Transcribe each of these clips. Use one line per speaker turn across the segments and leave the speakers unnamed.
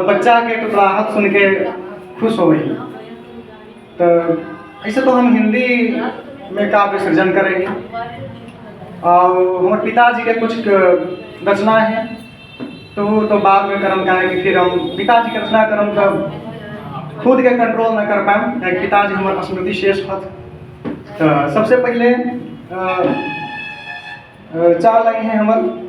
बच्चा के टुकड़ाहट सुन के खुश हो गई। तो ऐसे तो हम हिंदी में काव्य सृजन करेंगे और हमारे पिताजी के कुछ रचना है तो बाद में कर्म करेंगे। फिर हम पिताजी के रचना कर्म का खुद के कंट्रोल न कर पाए, पिताजी हमारे स्मृति शेष हथ। तो सबसे पहले चार लाइन है हमारे।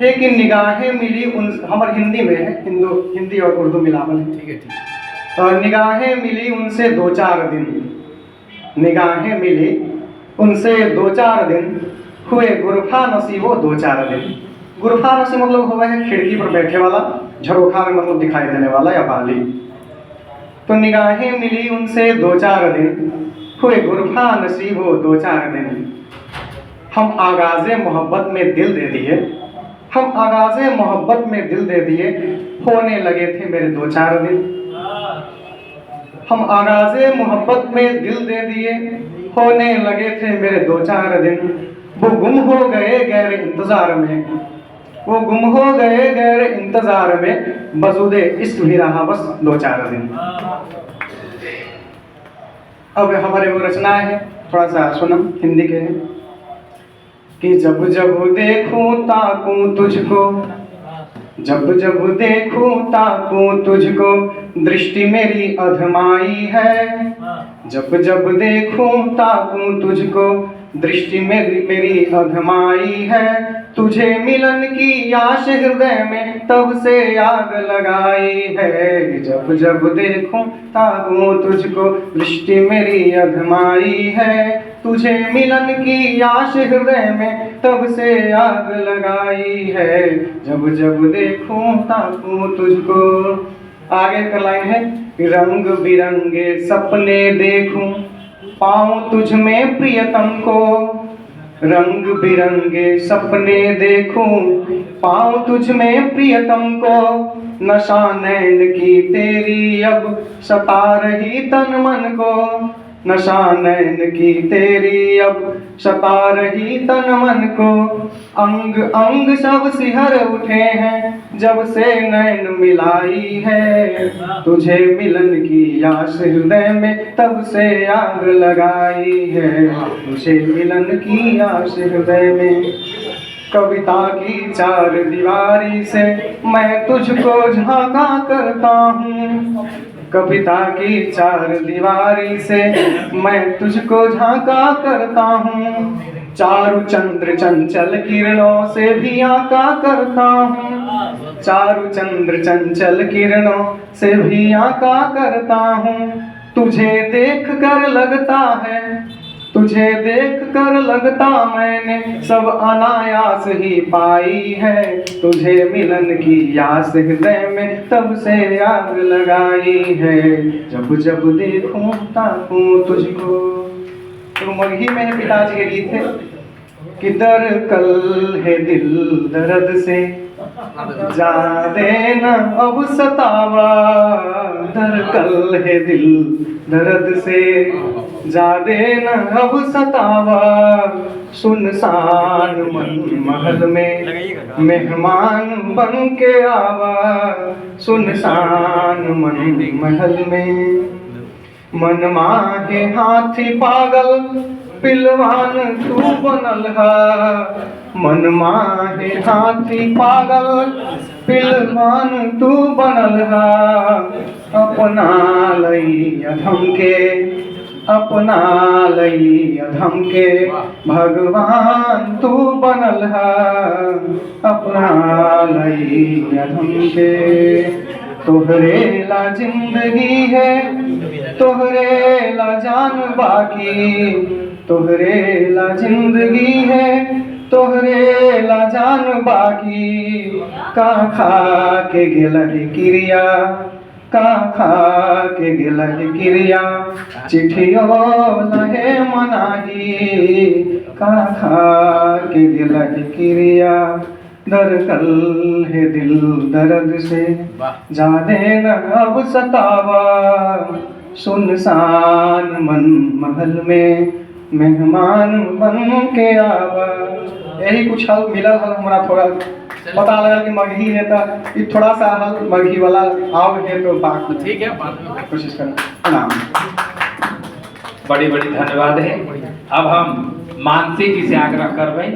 है कि निगाहें मिली उन, हमारे हिंदी में है, हिंदी और उर्दू मिलावल है। ठीक है, ठीक। और निगाहें मिली उनसे दो चार दिन, निगाहें मिली उनसे दो चार दिन, हुए गुरफा नसीबो दो चार दिन। गुरफा नसीब मतलब हुआ है खिड़की पर बैठे वाला, झरोखा में मतलब दिखाई देने वाला या बाली। तो निगाहें मिली उनसे दो चार दिन, हुए गुरफा नसीबो दो चार दिन। हम आगाज़े मोहब्बत में दिल दे दिए, हम आगाज़े मोहब्बत में दिल दे दिए, होने लगे थे मेरे दो चार दिन। हम आगाज़े मोहब्बत में दिल दे दिए, होने लगे थे मेरे दो चार दिन। वो गुम हो गए गैर इंतज़ार में, वो गुम हो गए गैर इंतज़ार में, बसूदे इश्क भी रहा बस दो चार दिन। अब हमारे वो रचना है, थोड़ा सा सुनम, हिंदी के हैं कि जब जब देखूं ताकूं तुझको, जब जब देखूं ताकूं तुझको, दृष्टि मेरी अधमाई है। जब जब देखूं ताकूं तुझको, दृष्टि मेरी अधमाई है। तुझे मिलन की आश हृदय में तब से आग लगाई है। जब जब देखूं ताकूं तुझको, दृष्टि मेरी अधमाई है। तुझे मिलन की आश हृदय में तब से आग लगाई है। जब जब देखूं ताकूं तुझको। आगे का लाइन है, रंग बिरंगे सपने देखूं, पाऊं तुझ में प्रियतम को। रंग बिरंगे सपने देखूं, पाऊं तुझ में प्रियतम को। नशा नैन की तेरी अब सता रही तन मन को। नशा नैन की तेरी अब सता रही तन मन को। अंग अंग सब सिहर उठे हैं जब से नैन मिलाई है। तुझे मिलन की आस हृदय में तब से आग लगाई है। तुझे मिलन की आस हृदय में। कविता की चार दीवारी से मैं तुझको झांका करता हूँ। कविता की चार दीवारी से मैं तुझको झांका करता हूँ। चारु चंद्र चंचल किरणों से भी आका करता हूँ। चारु चंद्र चंचल किरणों से भी आका करता हूँ। तुझे देख कर लगता है, तुझे देख कर लगता मैंने सब अनायास ही पाई है। तुझे मिलन की आस हृदय में तब से आग लगाई है। जब जब देखूं ताकूं तुझको। तो मरही में है, पिताजी के गीत है कि दर कल है दिल दर्द से, जा देना अब सतावा। दर कल है दिल दर्द से, जा देना अब सतावा। सुनसान मन महल में मेहमान बन के आवा। सुनसान मन महल में मन माहे हाथी पागल, पिलवान तू बनल हा। मन माहे हाथी पागल, पिलवान तू बनल हा। अपना लई अधम के, अपना लई अधम के, भगवान तू बनल हा। अपना लई अधम के। तोहरे ला जिंदगी है, तोहरे ला जान बाकी। तोहरे ला जिंदगी है, तोहरे ला जान बाकी। का खा के गिलह क्रिया, का खा के गिलह क्रिया। चिट्ठियों लहे मनाही, का खा के गिलह क्रिया। दर कल है दिल दर्द से, जा देना अब सतावा। सुनसान मन महल में मेहमान बन के आवा। यही कुछ हल मिलल हल हमरा, थोड़ा पता लगा कि मगही है तो ये थोड़ा सा हल मगही वाला आव है तो बात
ठीक है, बाद में
कोशिश करना। प्रणाम।
बड़ी बड़ी धन्यवाद है। अब हम मानसी जी से आग्रह करबे